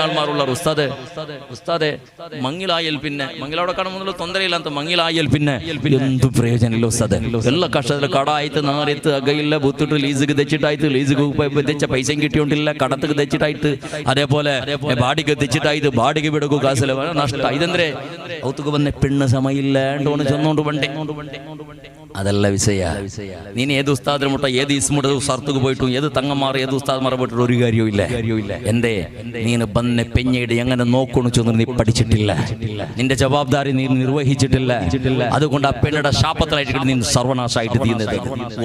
ആൾമാരുള്ള ഉസ്താദെ മങ്ങിലായൽ പിന്നെ മങ്ങിലവിടെ കാണുമ്പോൾ ತೊಂದರೆ ಅಂತ ಮಂಗಿಲಾಯಲ್ ಪಿನ್ನೆ ಎಂದು ಪ್ರಯೋಜನ ಇಲ್ಲ ಉಸ್ತಾದೆ ಎಲ್ಲ ಕಷ್ಟದಲ್ಲಿ ಕಡ ಆಯ್ತು ನಾರಿತ್ತು ಅಗಯಿಲ್ಲ ಬುತ್ತಿಟ್ಟು ಲೀಸಿಗೆ ತೆಚ್ಚಿಟ್ಟಾಯ್ತು ಲೀಸಿಗೆ ತೆಚ್ಚ ಪೈಸೆ ಗಿಟ್ಟಿಯುಂಟಿಲ್ಲ ಕಡತಕ್ಕೆ ತೆಚ್ಚಿಟ್ಟಾಯ್ತು അതേപോലെ ಬಾಡಿಗೆ ತೆಚ್ಚಿಟ್ಟಾಯ್ತು ಬಾಡಿಗೆ ಬಿಡಗೂ ಕಾಸಿಲ್ಲ ನಷ್ಟ ഇതെന്തേ ഔത്തുക്ക് വന്ന പെണ്ണ് സമയില്ല ഉണ്ടോന്ന് ചെന്നോണ്ട് പണ്ടേ അതല്ല വിഷയ നീ ഏത് ഉസ്താദിനെ മുട്ട ഏത് ഇസ്മുട സർത്തുക്ക് പോയിട്ടും ഏത് തങ്ങന്മാർ ഏത് ഉസ്താദ്മാരെ പോയിട്ട് ഒരു കാര്യമില്ല എന്തേ നീ ബന്നെ പെഞ്ഞയുടെ എങ്ങനെ നോക്കണു ചെന്ന് നീ പഠിച്ചിട്ടില്ല നിന്റെ ജവാബ്ദാരി നീ നിർവഹിച്ചിട്ടില്ല അതുകൊണ്ട് ആ പെണ്ണയുടെ ശാപത്തിലായിട്ട് നീ സർവനാശമായിട്ട് തീരുന്നത്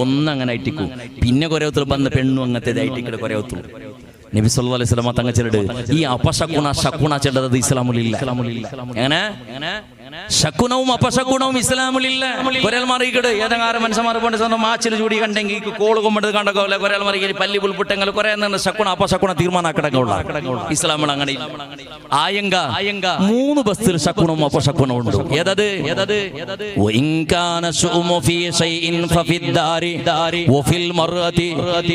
ഒന്നങ്ങനെ ആയിട്ടിക്കും പിന്നെ കൊരവത്തിൽ ബന്ന പെണ്ണും അങ്ങനത്തേതായിട്ട് കൊരവത്തുള്ളൂ നബി സല്ലല്ലാഹു അലൈഹി വസല്ലം തങ്ങൾ ചെല്ലട് ഈ അപശകുണ ശകുണ ചെല്ലത് ഇസ്ലാമിലില്ല എങ്ങനെ ശകുനവും അപശകുണവും ഇസ്ലാമിലില്ല കൊരൽ മറികട് ഏതെങ്കിലും മനുഷ്യന്മാർ കൊണ്ട് സ്വന്തം മാച്ചിൽ ചൂടി കണ്ടെങ്കിൽ കോള് കൊമ്പത് കണ്ടോലെ കൊരൽ മറികി പല്ലി പുൽപുട്ടെങ്കിൽ കുറെ ശകുണ അപശകുണ തീരുമാനാക്കിടക്കുള്ള ഇസ്ലാമിൽ അങ്ങനെ ആയങ്ക 3 ബസ്തിൽ ശകുണവും അപശകുണവും ഉണ്ട് ഏതത്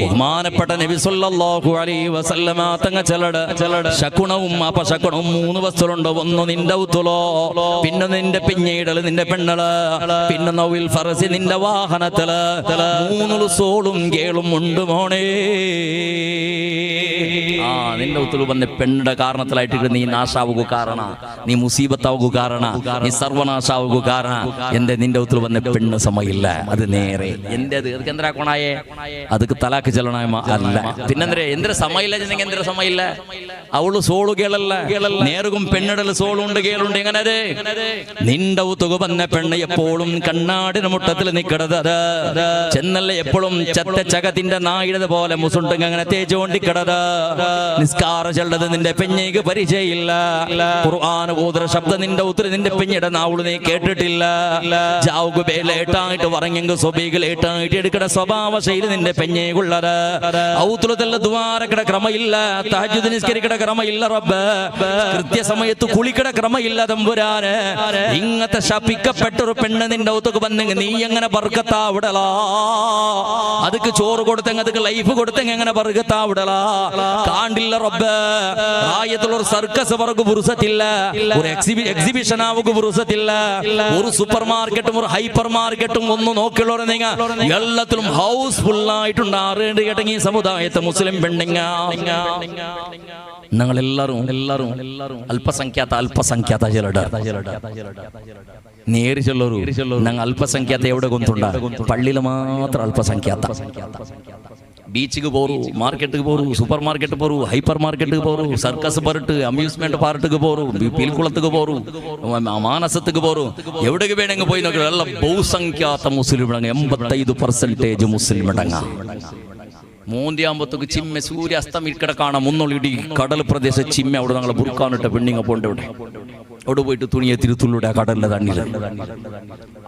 ബഹുമാനപ്പെട്ട നബി സല്ലല്ലാഹു അലൈഹി വസല്ലമ തങ്ങൾ ചെല്ലട് ശകുണവും അപശകുണവും 3 ബസ്തിലുണ്ട് ഒന്ന് നിന്റെ ഉത്തുലോ പിന്നെ നിന്റെ പിഞ്ഞയിടല് നിന്റെ പെണ്ണള് പിന്നെ നൗവിൽ ഫറസി നിന്റെ വാഹനത്തില് 3 സോളും കേളും ഉണ്ട് മോണേ നിന്റെ ഉത്തരവ് വന്ന പെണ്ണിന്റെ കാരണത്തിലായിട്ട് നീ നാശാവുക കാരണ നീ മുസീബത്താവുക കാരണ നീ സർവനാശാവുക കാരണ എന്റെ നിന്റെ ഉത്തരവ് വന്ന പെണ്ണ് സമയില്ല അത് നേരെ എന്റേത് എന്തിനാക്കണായേ അതൊക്കെ തലാക്ക് ചെല്ലണ അല്ല പിന്നെന്തേ എന്തിനാ സമയില്ല ചെന്നെങ്കിൽ എന്തിനാ സമയില്ല അവള് സോളു കേളല്ല നേറുകും പെണ്ണിടല് സോളുണ്ട് കേളുണ്ട് എങ്ങനെ നിന്റെ ഉത്തുക വന്ന പെണ്ണ് എപ്പോഴും കണ്ണാടിന് മുട്ടത്തിൽ നിക്കടത് ചെന്നല്ല എപ്പോഴും ചത്ത ചകത്തിന്റെ നായിടത് പോലെ മുസുണ്ടെങ്കിൽ അങ്ങനെ തേച്ചുകൊണ്ടിക്കടത് നിസ്കാര ചെല്ലത് നിന്റെ പെഞ്ഞയ്ക്ക് പരിചയമില്ല ഖുർആൻ ഓതുന്ന ശബ്ദം നിന്റെ ഉത്തര നിന്റെ പെഞ്ഞയുടെ നാവുള് നീ കേട്ടിട്ടില്ല ജാവുക ലേട്ടായിട്ട് പറഞ്ഞെങ്കിൽ സ്വബീകൾ ലേട്ടായിട്ട് എടുക്കണ സ്വഭാവ ശൈലി നിന്റെ പെഞ്ഞയ്ക്കുള്ളത് ഔത്തുലത്തുള്ള ദ്വാരക്കട ക്രമയില്ല തഹജ്ജുദ് നിസ്കരിക്കട ക്രമയില്ല റബ്ബ് കൃത്യസമയത്ത് കുളിക്കട ക്രമയില്ല തമ്പുരാന് ഇങ്ങനത്തെ ശപിക്കപ്പെട്ടൊരു പെണ്ണ് നിന്റെ ഔത്തുക്ക് വന്നെങ്കിൽ നീ എങ്ങനെ ബർക്കത്താവിടലാ അതൊക്കെ ചോറ് കൊടുത്തെങ്കിൽ അതൊക്കെ ലൈഫ് കൊടുത്തെങ്കിൽ എങ്ങനെ ബർക്കത്താവിടലാ കാണ്ടില്ല റബ്ബ് ആയത്തുള്ള സർക്കസ് പറക്ക് പുരുസത്തില്ല ഒരു എക്സിബിഷൻ ആവുക പുരുസത്തില്ല ഒരു സൂപ്പർ മാർക്കറ്റും ഒരു ഹൈപ്പർ മാർക്കറ്റും ഒന്നും നോക്കിയുള്ളവരെ നിങ്ങൾ എല്ലാത്തിലും ഹൗസ്ഫുൾ ആയിട്ടുണ്ട് അറിയേണ്ട കേട്ടെങ്കിൽ ഈ സമുദായത്തെ മുസ്ലിം പെണ്ണിങ്ങ ഞങ്ങളെല്ലാരും അല്പസംഖ്യാത നേരി ചെല്ലൊരു ഞങ്ങൾ അല്പസംഖ്യാത എവിടെ ഗൊന്തുണ്ട പള്ളിയിൽ മാത്രം അല്പസംഖ്യാത ബീച്ചിಗೆ പോರು ಮಾರ್ಕೆಟ್ಗೆ പോರು ಸೂಪರ್ ಮಾರ್ಕೆಟ್ പോರು ಹೈಪರ್ ಮಾರ್ಕೆಟ್ಗೆ പോರು ಸರ್ಕಸ್ ಬರಟ್ ಅಮ್ಯೂಸ್ಮೆಂಟ್ ಪಾರ್ಕ್ಗೆ പോರು ಪೀಲ್ಕುಳತ್ಗೆ പോರು ಮಾನಸತ್ಗೆ പോರು എവിടേക്ക് വേണമെങ്കിൽ പോയി നോക്കി ಎಲ್ಲ ಬಹುಸಂಖ್ಯಾತ ಮುಸ್ಲಿಂ 85% മുസ്ലിം അടങ്ങ മൂന്തിയാകുമ്പോഴത്തേക്ക് ചിമ്മ സൂര്യ അസ്തമിക്കട കാണാം മുന്നോളിടി കടൽ പ്രദേശ ചിമ്മ അവിടെ ഞങ്ങളെ ബുർക്കാനിട്ട പെണ്ണിങ്ങ പോണ്ട് അവിടെ പോയിട്ട് തുണിയെ തിരുത്തുള്ളിടെ ആ കടലിലെ തണ്ണിൽ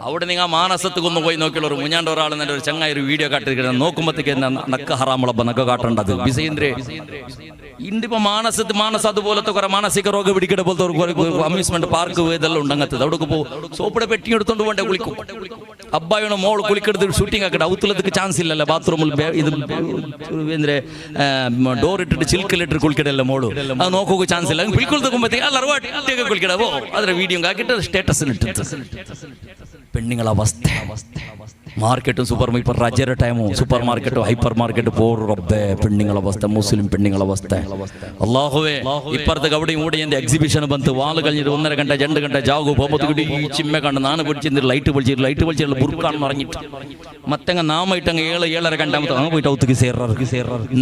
അവിടെ നിങ്ങൾ മാനസത്തേക്ക് ഒന്ന് പോയി നോക്കിയുള്ള ഒരു മുഞ്ഞാണ്ട് ഒരാൾ എൻ്റെ ഒരു ചങ്ങായി ഒരു വീഡിയോ കാട്ടിരിക്കുന്നത് നോക്കുമ്പോഴത്തേക്ക് നക്ക ഹറാമുളപ്പം നക്ക കാട്ടേണ്ടത് ബിസേന്ദ്രേ ഇന്നിപ്പോ മാനസ അതുപോലത്തെ കുറെ മാനസിക രോഗം പിടിക്കട്ടെ പോലത്തെ അമ്യൂസ്മെന്റ് പാർക്ക് ഇതെല്ലാം ഉണ്ട് അങ്ങനത്തെ അവിടെ പോകും സോപ്പിടെ പെട്ടി എടുത്തോണ്ട് പോണ്ടേ കുളിക്കും അബ്ബായിയുടെ മോൾ കുളിക്കെടുത്ത് ഷൂട്ടിംഗ് ആക്കട്ടെ ഔത്തുള്ളതൊക്കെ ചാൻസ് ഇല്ലല്ലോ ബാത്റൂമിൽ ഇത് ഡോർ ഇട്ടിട്ട് ചിൽക്കലിട്ട് കുളിക്കടല്ലേ മോള് അത് നോക്കുക ചാൻസ് ഇല്ല കുളിക്കുമ്പോഴത്തേക്ക് എല്ലാവരും കുളിക്കടവോ അതിന്റെ വീഡിയോ ആക്കിയിട്ട് സ്റ്റേറ്റസിലിട്ട് പെണ്ണുങ്ങളെ അവസ്ഥ മാർക്കറ്റും ഇപ്പൊ റജയുടെ ടൈമും സൂപ്പർ മാർക്കറ്റും ഹൈപ്പർ മാർക്കറ്റും പോറും റബ്ബേ പെണ്ണുങ്ങളെ അവസ്ഥ മുസ്ലിം പെണ്ണുങ്ങളെ അവസ്ഥ അല്ലാഹുവേ ഇപ്പുറത്തേക്ക് അവിടെ ഇവിടെ എന്റെ എക്സിബിഷൻ ബന്ത് വാള് കഴിഞ്ഞിട്ട് 1.5 ಗಂಟೆ 2 ಗಂಟೆ ജാഗു പോകുമ്പോഴത്തേക്ക് ഈ ചിമ്മ കണ്ട് നാണ് പിടിച്ചിട്ട് ലൈറ്റ് പൊളിച്ചിട്ട് ബുർക്കാണെന്ന് പറഞ്ഞിട്ട് മറ്റങ്ങ നാമായിട്ടങ്ങ് 7-7:30 ಗಂಟೆ അങ്ങ് പോയിട്ട് ഔത്തുക്ക് സേറാറ്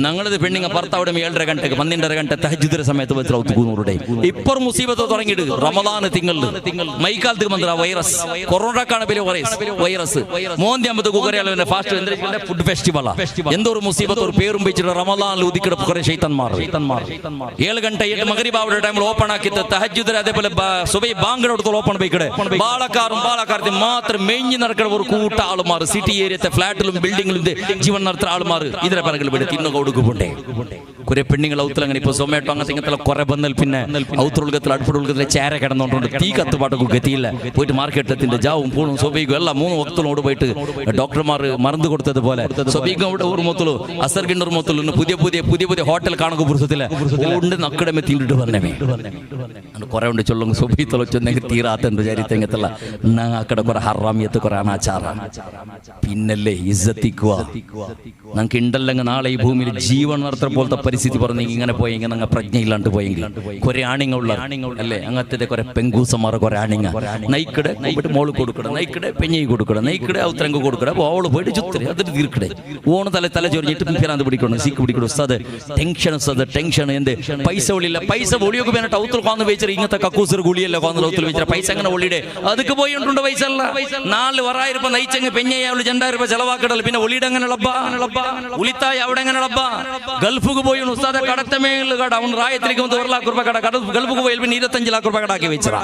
ഞങ്ങളത് പെണ്ണുങ്ങ പുറത്ത് അവിടെ 7:30 ಗಂಟೆಗೆ 12:30 ಗಂಟೆ തഹജ്ജുദിന്റെ സമയത്ത് വെച്ച് ഔത്തുക്ക് 100 ഇപ്പർ മുസീബത്ത് തുടങ്ങിയിട്ട് റമദാൻ തിങ്കളിൽ മൈക്കാലത്തേക്ക് വന്ന വൈറസ് കൊറോണക്കാണ് വലിയ വൈറസ് ഫാസ്റ്റ് ഫുഡ് ഫെസ്റ്റിവലാ എന്തോ ഒരു മുസീബത്ത് ഒരു പേരും വെച്ചിട്ട് റമദാനിൽ ഉദിക്കിടപ്പ് കുറെ ശൈത്താന്മാർ 7 ಗಂಟೆ 8 മഗ്രിബ് ആവുന്ന ടൈമിൽ ഓപ്പൺ ആക്കിയിട്ട് തഹജ്ജുദ് അതേപോലെ സുബഹി ബാങ്കിനടുത്ത് ഓപ്പൺ പോയിക്കടെ ബാളക്കാർത്തി മാത്രം മെയിഞ്ഞ് നടക്കുന്ന ഒരു കൂട്ട ആളുമാർ സിറ്റി ഏരിയത്തെ ഫ്ലാറ്റിലും ബിൽഡിങ്ങിലും ജീവൻ നടത്തുന്ന ആളുമാർ ഇതിനെ പിറകിൽ വിട് തിന്നു കൊടുക്കുന്നുണ്ടേ കുറെ പെണ്ണുങ്ങൾ ഔത്തിൽ അങ്ങനെ ഇപ്പൊ സൊമാറ്റോ അങ്ങനത്തെ ഇങ്ങനത്തെ കുറെ ബന്നൽ പിന്നെ ഔത്തുൽഗത്തിൽ അടുപ്പുൽഗത്തിലെ ചേര കിടന്നുകൊണ്ട് തീ കത്തുപാട്ടൊക്കെ ഗതിയില്ല പോയിട്ട് മാർക്കറ്റത്തിന്റെ ജാവും പൂണും സ്വബീകും എല്ലാം 3 വക്തലോട് പോയിട്ട് ഡോക്ടർമാർ മറന്നു കൊടുത്തതുപോലെ സ്വബീകും അവിടെ ഒരു മൊത്തലു അസർഗിണ്ണർ മൊത്തലു പുതിയ പുതിയ പുതിയ പുതിയ ഹോട്ടൽ കാണുക പുറത്തില്ല ഉണ്ട് നക്കടമേ തിണ്ടിട്ട് പറഞ്ഞമേ കുറെ ഉണ്ട് ചൊല്ലും സ്വബീത്തലോ ചൊന്നെങ്കിൽ തീരാത്തുണ്ട് ചരിത്രങ്ങത്തല്ല അക്കടെ കുറെ ഹറാമിയത്ത് കുറെ അനാചാര പിന്നല്ലേ ഇസ്സത്തിക്കുക നമുക്ക് ഉണ്ടല്ലെങ്കിൽ നാളെ ഈ ഭൂമിയിൽ ജീവൻ നടത്തുന്ന പോലത്തെ പരിസ്ഥിതി പറഞ്ഞെങ്കിൽ ഇങ്ങനെ പോയെങ്കിൽ അങ്ങ് പ്രജ്ഞയില്ലാണ്ട് പോയെങ്കിൽ കുറെ ആണിങ്ങ ഉള്ള അല്ലേ അങ്ങനത്തെ കുറെ പെങ്കൂസന്മാർ കുറെ ആണിങ്ങ നയിക്കടെ മോള് കൊടുക്കണം നയിക്കടെ പെഞ്ഞി കൊടുക്കണം നയിക്കടെ ഔത്തരങ്ക് കൊടുക്കണം അവള് പോയിട്ട് ചുത്തരെ അതിട്ട് തീർക്കടെ ഓണ് തല ചൊരിഞ്ഞിട്ട് പിരാന്ത് പിടിക്കണം സീക്ക് പിടിക്കണം ഉസ്താദ് ടെൻഷൻ എന്ത് പൈസ ഒളിയില്ല പൈസ ഒളിയൊക്കെ വേണ്ടിട്ട് ഔത്തിൽ കൊന്ന് വെച്ചാൽ ഇങ്ങനത്തെ കക്കൂസർ ഗുളിയല്ല കൊന്ന ഔത്തിൽ വെച്ചാൽ പൈസ അങ്ങനെ ഒളിയുടെ അതൊക്കെ പോയിട്ടുണ്ട് പൈസ അല്ല 4 1000 രൂപ നയിച്ചെങ്കിൽ പെഞ്ഞയാവുള്ളൂ 2000 രൂപ ചെലവാക്കടൽ പിന്നെ ഒളിയുടെ അങ്ങനെ ഉളിത്തായ അവിടെ എങ്ങനെ ഗൾഫുക്ക് പോയി ഉസ്താദെ കടത്തമേൽ കട അവൻ റായത്തിലേക്ക് 1 लाख रुपये കട ഗൾഫുക്ക് പോയി പിന്നെ 25 लाख रुपये കടാക്കി വെച്ചറാ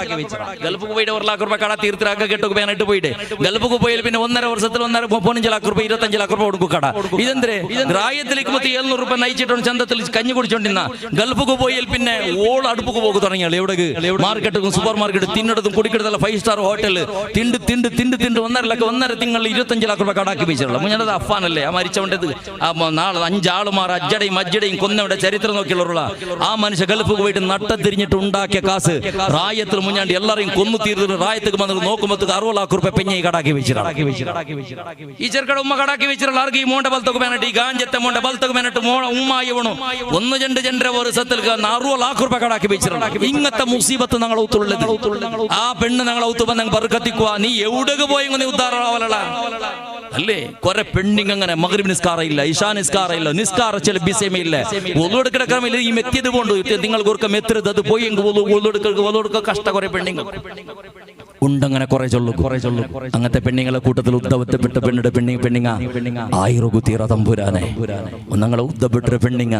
ഗൾഫുക്ക് പോയിട്ട് 1 लाख रुपये കട തീർത്തിരാക്ക കെട്ടൊക്കെ പേനായിട്ട് പോയിട്ട് ഗൾഫുക്ക് പോയി പിന്നെ 1.5 വർഷത്തിൽ 15 लाख रुपये 25 लाख रुपये കൊടുക്കും കട ഇതെന്തേ റായത്തിലേക്ക് 700 രൂപ നയിച്ചിട്ടുണ്ട് ചന്തത്തിൽ കഞ്ഞി കുടിച്ചോണ്ടിരുന്ന ഗൾഫുക്ക് പോയി പിന്നെ ഓൾ അടുപ്പുക്ക് പോകും തുടങ്ങിയാൽ എവിടേക്ക് മാർക്കറ്റും സൂപ്പർ മാർക്കറ്റ് തിന്നെടുത്തും കുടിക്കെടുത്തല്ല 5 സ്റ്റാർ ഹോട്ടൽ തിണ്ട് 1.5 ലക്ഷം 1.5 തിങ്കൾ 25 लाख रुपये കടാക്കി വെച്ചിട്ടുള്ള മുന്നേത് അഫാനല്ലേ ആ മരിച്ചവണ്ടത് നാളെ 5 ആളുമാർ അജ്ജടയും കൊന്നവിടെ ചരിത്രം നോക്കിയുള്ള ആ മനുഷ്യ ഗൾഫിൽ പോയിട്ട് നട്ടത്തിരിഞ്ഞിട്ട് ഉണ്ടാക്കിയ കാസ് റായത്തിൽ മുഞ്ഞാണ്ട് എല്ലാരെയും കൊന്നു തീർത്തിട്ട് റായത്തേക്ക് വന്നിട്ട് നോക്കുമ്പോൾ 60 लाख रुपये പെഞ്ഞി കടാക്കി വെച്ചിട്ടുണ്ട് ഈ ചെറുക്കട ഉമ്മ കടാക്കി വെച്ചിട്ടുള്ള ആർക്ക് ഈ മോണ്ട ബലത്തൊക്കെ വേണ്ടിട്ട് ഈ ഗാഞ്ചത്തെ മോണ്ട ബലത്തൊക്കെ വേണ്ടിട്ട് ഉമ്മായി വേണു 1 വർഷത്തിൽ 60 लाख रुपये കടാക്കി വെച്ചിട്ടുണ്ട് ഇങ്ങനത്തെ മുസീബത്ത് ഞങ്ങൾ ഔത്തുള്ളത് ആ പെണ്ണ് ഞങ്ങൾ ഔത്ത് വന്ന് ബർക്കത്തിക്കുക നീ എവിടേക്ക് പോയെങ്കിൽ നീ ഉദ്ധാരണ അല്ലേ കുറെ പെണ്ണിങ് അങ്ങനെ മഗ്രിബ് നിസ്കാരം ഇല്ല ഇശാ നിസ്കാരം ഇല്ല നിസ്കാര ചില ബിസേമയില്ല ഒന്നുകൊടുക്കുന്ന ക്രമമില്ല ഈ മെത്തിയത് കൊണ്ട് നിങ്ങൾക്ക് ഓർക്ക മെത്തരുത് അത് പോയി ഒന്നുകൊടുക്ക കഷ്ട കുറെ പെണ്ണിങ് ഉണ്ടങ്ങനെ കുറെ ചൊല്ലു അങ്ങനത്തെ പെണ്ണിങ്ങളെ കൂട്ടത്തിൽ ഉദ്ധവത്തപ്പെട്ട പെണ്ണിങ്ങ 1000 കുത്തീറ തമ്പുരാനെ ഞങ്ങളെ ഉദ്ധപ്പെട്ട പെണ്ണിങ്ങ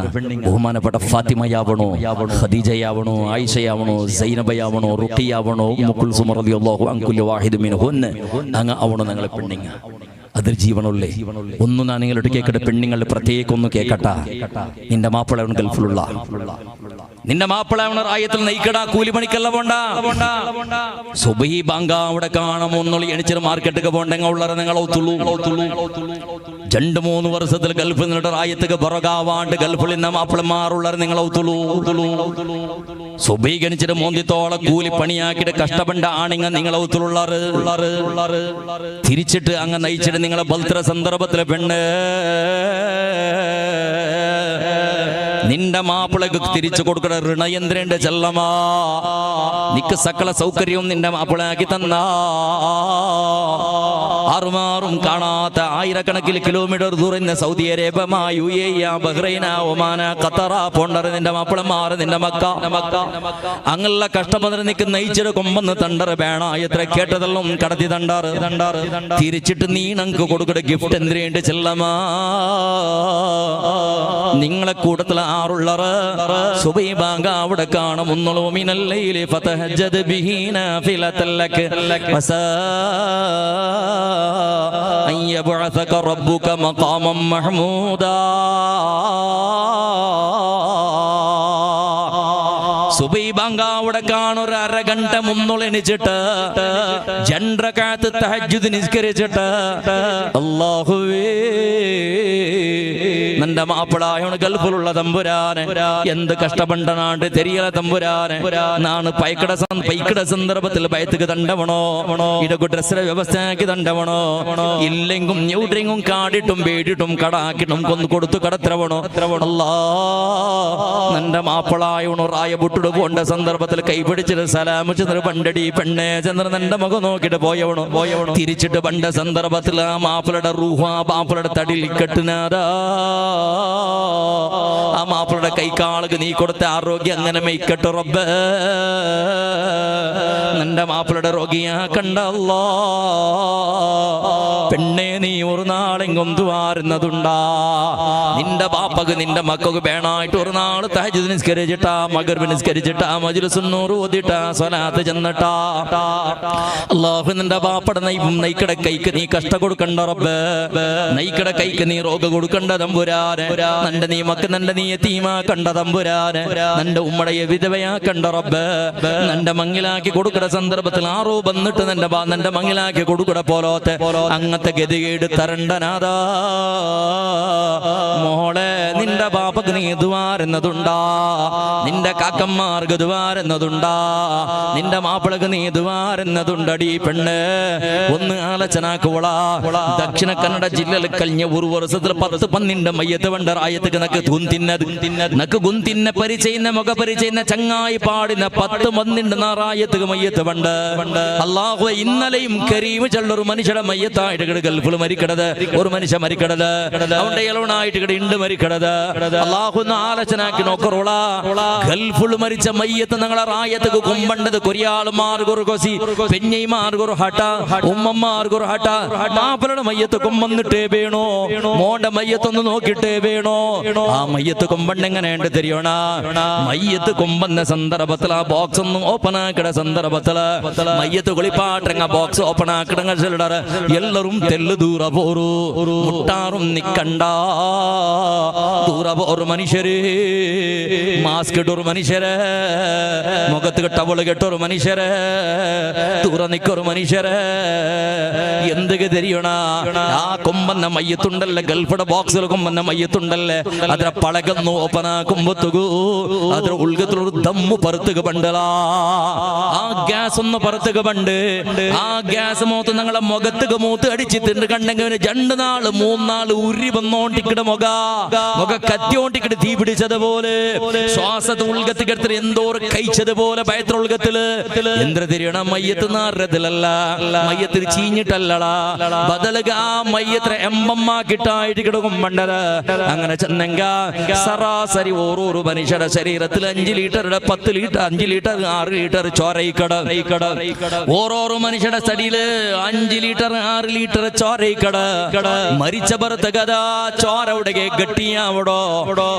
ബഹുമാനപ്പെട്ട ഫാത്തിമയാവണോ ഖദീജയാവണോ ആയിഷയാവണോ സൈനബയാവണോ റുഖിയാവണോ ഉമ്മുകുൽസും റളിയല്ലാഹു അൻഹു വാഹിദു മിൻഹുന്ന അങ്ങ അവണോ ഞങ്ങളെ പെണ്ണിങ്ങ അതിൽ ജീവനുള്ളേ ഒന്നും ഞാൻ നിങ്ങളോട് കേൾക്കട്ടെ പെണ്ണുങ്ങളുടെ പ്രത്യേകം ഒന്ന് കേൾക്കട്ട നിന്റെ മാപ്പിളവൻ ഗൾഫിലുള്ള നിന്റെ മാപ്പിളവൻ റായത്തിൽ നയിക്കടാ കൂലിപ്പണിക്കല്ല പോണ്ട സുബഹി ബാങ്ക അവിടെ കാണാം ഒന്നുള്ളി എണിച്ചിട്ട് മാർക്കറ്റൊക്കെ പോണ്ടെങ്കിൽ ഉള്ളവരെ നിങ്ങൾ 2-3 വർഷത്തിൽ ഗൾഫിൽ നിന്നിട്ട് റായത്തേക്ക് പുറകാവാണ്ട് ഗൾഫിൽ നിന്ന് മാപ്പിളമാറുള്ളവരെ നിങ്ങൾ സുബഹി ഗണിച്ചിട്ട് മോന്തിത്തോളം കൂലി പണിയാക്കിയിട്ട് കഷ്ടപ്പെട്ട ആണിങ്ങ നിങ്ങൾ തിരിച്ചിട്ട് അങ്ങ് നയിച്ചിട്ട് നിങ്ങളെ ബൽത്ര സന്ദർഭത്തിലെ പെണ്ണ് നിന്റെ മാപ്പിളക്ക് തിരിച്ചു കൊടുക്കണ ഋണയന്ത്രന്റെ ചെല്ലമാ നിക്ക് സകല സൗകര്യവും നിന്റെ മാപ്പിളയാക്കി തന്ന ആറുമാറും കാണാത്ത ആയിരക്കണക്കിന് കിലോമീറ്റർ ദൂരം സൗദി അറേബ്യ UAE ബഹ്റൈന ഒമാന ഖത്തറ പോണ്ടർ നിന്റെ മാപ്പിളമാർ നിന്റെ മക്ക അങ്ങുള്ള കഷ്ടപ്പെട്ട് നിക്ക് നയിച്ചിട്ട് കൊമ്പന്ന് തണ്ടർ വേണ എത്ര കേട്ടതെല്ലാം കടത്തി തണ്ടാറ് തിരിച്ചിട്ട് നീ ഞങ്ങൾക്ക് കൊടുക്കട ഗിഫ്റ്റ് എന്തിനേണ്ട ചെല്ലമാ നിങ്ങളെ കൂട്ടത്തിൽ ആറുള്ളറ സുബഹി ബാങ്ക അവിടെ കാണും മിനല്ലൈലി ഫതഹജ്ജദ് ബിഹി നാഫിലതൻ ലക വസാ അൻ യബ്അസക റബ്ബുക മഖാമൻ മഹ്മൂദാ സുബഹി ബാങ്ക അവിടെ കാണും 1/2 घंट മുന്നൊളിച്ചിട്ട് 2 റകഅത്ത് തഹജ്ജുദ് നിസ്കരിച്ചിട്ട് അല്ലാഹുവേ നിന്റെ മാപ്പിളായോണ് ഗൾഫിലുള്ള തമ്പുരാനെ എന്ത് കഷ്ടപ്പെട്ടനാണ്ട് തെരിയല തമ്പുരാനെ നാണ് പൈക്കട സന്ദർഭത്തിൽ ബയത്തുക്ക് തണ്ടവണോ ഇടക്ക് ഡ്രസ്സിലെ വ്യവസ്ഥയാക്കി തണ്ടവണോ ഇല്ലെങ്കും ഞെവിടെങ്കും കാടിട്ടും പേടിട്ടും കടാക്കിട്ടും കൊന്നു കൊടുത്തു കടത്തരവണോ അല്ലാ നിന്റെ മാപ്പിളായോണ് റായ ബുട്ടുട് കൊണ്ട സന്ദർഭത്തിൽ കൈപിടിച്ചിട്ട് സലാം ചെന്നിട്ട് പണ്ടടി പെണ്ണെ ചെന്നിട്ട് നിന്റെ മുഖം നോക്കിട്ട് പോയവണോ തിരിച്ചിട്ട് പണ്ട സന്ദർഭത്തിൽ ആ മാപ്പിളയുടെ റൂഹ മാപ്പിളയുടെ തടിൽ കെട്ടുനാദാ ആ മാപ്പിളയുടെ കൈക്കാളുക്ക് നീ കൊടുത്ത ആരോഗ്യം അങ്ങനെ മെയ്ക്കട്ടെ റബ്ബേ നിന്റെ മാപ്പിളയുടെ രോഗിയാ കണ്ടല്ലോ പെണ്ണെ നീ ഒരു നാളെങ്കും ദ്വാരുന്നതുണ്ടാ നിന്റെ ബാപ്പക്ക് നിന്റെ മക്കൾക്ക് വേണായിട്ട് ഒരു നാള് തഹജ്ജുദ് നിസ്കരിച്ചിട്ടാ മഗ്രിബ് നിസ്കരിച്ചിട്ടാ മജ്ലിസുൻ നൂർ ഓതിട്ടാ സ്വലാത്ത് ചെന്നിട്ടാ അല്ലാഹു നിന്റെ ബാപ്പയുടെ നയിക്കട കൈക്ക് നീ കഷ്ട കൊടുക്കണ്ട റബ്ബേ നയിക്കട കൈക്ക് നീ രോഗ കൊടുക്കണ്ട തമ്പുരാ തമ്പുരാനെ, നന്റെ നീ മക്ക് നന്റെ നീ യതീമാ കണ്ട തമ്പുരാനെ, നന്റെ ഉമ്മടയെ വിധവയാ കണ്ട റബ്ബ്, നന്റെ മങ്ങിലാക്കി കൊടുക്കട സന്ദർഭത്തിൽ ആറോ വന്നിട്ട് നന്റെ മങ്ങിലാക്കി കൊടുക്കട പോലോത്തെ അങ്ങത്തെ ഗതികേട് തരണ്ടനാഥാ. മോളെ നിന്റെ ബാപ്പക്ക് നീ ദുആരെന്നതുണ്ടാ, നിന്റെ കാക്കന്മാർക്ക് ദുആരെന്നതുണ്ടാ, നിന്റെ മാപ്പിളക്ക് നീ ദുആരെന്നതുണ്ടടി പെണ്ണ്. ഒന്ന് ആലോചനാക്കുവള. ദക്ഷിണ കന്നഡ ജില്ലയിൽ കഴിഞ്ഞ ഒരു വർഷത്തിൽ 10-12 മയ്യത്ത് വേണ്ട റായത്തേക്ക് നക്ക് ഗുന്തിന്നെ പരിചയുന്ന മുഖ പരിചയുന്ന ചങ്ങായി പാടിന 10-12 റായത്തേക്ക് മയ്യത്ത് വേണ്ട. അല്ലാഹു ഇന്നലെയും കരീം ചെള്ളൊരു മനുഷ്യയുടെ മയ്യത്തായിട്ട് ഗൾഫിൽ മരിക്കടത്, ഒരു മനുഷ്യ മരിക്കടത്, അവന്റെ ഇളവനായിട്ട് ഇണ്ട് മരിക്കടത്. അല്ലാഹു ആലോചനാക്കി നോക്കറോള. ഗൾഫിൽ മരിച്ച മയ്യത്ത് ഞങ്ങളെ റായത്തേക്ക് കൊമ്പണ്ടത് കൊരിയാളുമാർക്കൊരു കൊസി, പെഞ്ഞൈമാർക്കൊരു ഹട്ട, ഉമ്മമാർക്കൊരു ഹട്ട. മാപ്പിളയുടെ മയ്യത്ത് കൊമ്പന്നിട്ടേ വേണോ, മോന്റെ മയ്യത്തൊന്ന് നോക്കിട്ടേ വേണോ. ആ മയ്യത്ത് കൊമ്പണ്ട് എങ്ങനെയുണ്ട് തെരിയണ? മയ്യത്ത് കൊമ്പന്ന സന്ദർഭത്തിൽ ആ ബോക്സ് ഒന്നും ഓപ്പൺ ആക്കിട സന്ദർഭത്തില് മയ്യത്ത് കുളിപ്പാട്ടങ്ങ ബോക്സ് ഓപ്പൺ ആക്കിടങ്ങ ചെല്ലട എല്ലാരും തെല്ല് ദൂര പോറു മുട്ടാറും നിക്കണ്ട. ദൂര പോറു മനുഷ്യര്, മാസ്ക് ഇട്ടൊരു മനുഷ്യര്, മുഖത്ത് ടവള് കെട്ടൊരു മനുഷ്യര്, ദൂര നിക്കൊരു മനുഷ്യര്. എന്തൊക്കെ തെരിയണ? ആ കൊമ്പന്ന മയ്യത്തുണ്ടല്ലേ, ഗൾഫിയുടെ ബോക്സിൽ കൊമ്പന്ന മയ്യത്തുണ്ടല്ലേ, അതിനെ പളകുന്നു ഓപ്പനാക്കുമ്പത്തുകൂ അതിന് ഉൾഗത്തിലൊരു ദമ്മു പുറത്തുക പണ്ടലാ. ആ ഗ്യാസ് ഒന്ന് പുറത്തുക പണ്ട്. ആ ഗ്യാസ് മൂത്ത് ഞങ്ങളെ മുഖത്തുക മൂത്ത് അടിച്ചിട്ടുണ്ട് കണ്ടെങ്കിൽ 2 നാള് 3 നാള് ഉരി വന്നോണ്ടിക്കിട മുഖ കത്തിയോണ്ടിക്കിട്ട് തീ പിടിച്ചതുപോലെ, ശ്വാസത്തെ ഉൾഗത്തിക്കെടുത്ത് എന്തോറ് കഴിച്ചതുപോലെ ഭയത്ര ഉൾഗത്തില് എന്ത്ര തിരിയണ? മയ്യത്ത് നാറത്തിലല്ല, മയ്യത്തിൽ ചീഞ്ഞിട്ടല്ലടാ, ബദലുക ആ മയ്യത്ര എമ്പമ്മാക്കിട്ടായിട്ട് കിടക്കും പണ്ടത്. അങ്ങനെ ചെന്നെങ്ക സരാസരി ഓരോരോ മനുഷ്യരുടെ ശരീരത്തിൽ 5 ലിറ്ററുടെ 10 ലിറ്റർ 5 ലിറ്റർ 6 ലിറ്റർ ചോരയിക്കട. ഓരോരോ മനുഷ്യരുടെ തടിയില് 5 ലിറ്റർ 6 ലിറ്റർ ചോരയിക്കട. മരിച്ച പുറത്ത് കഥ ചോര ഉടകെ ഗട്ടിയാവടോ.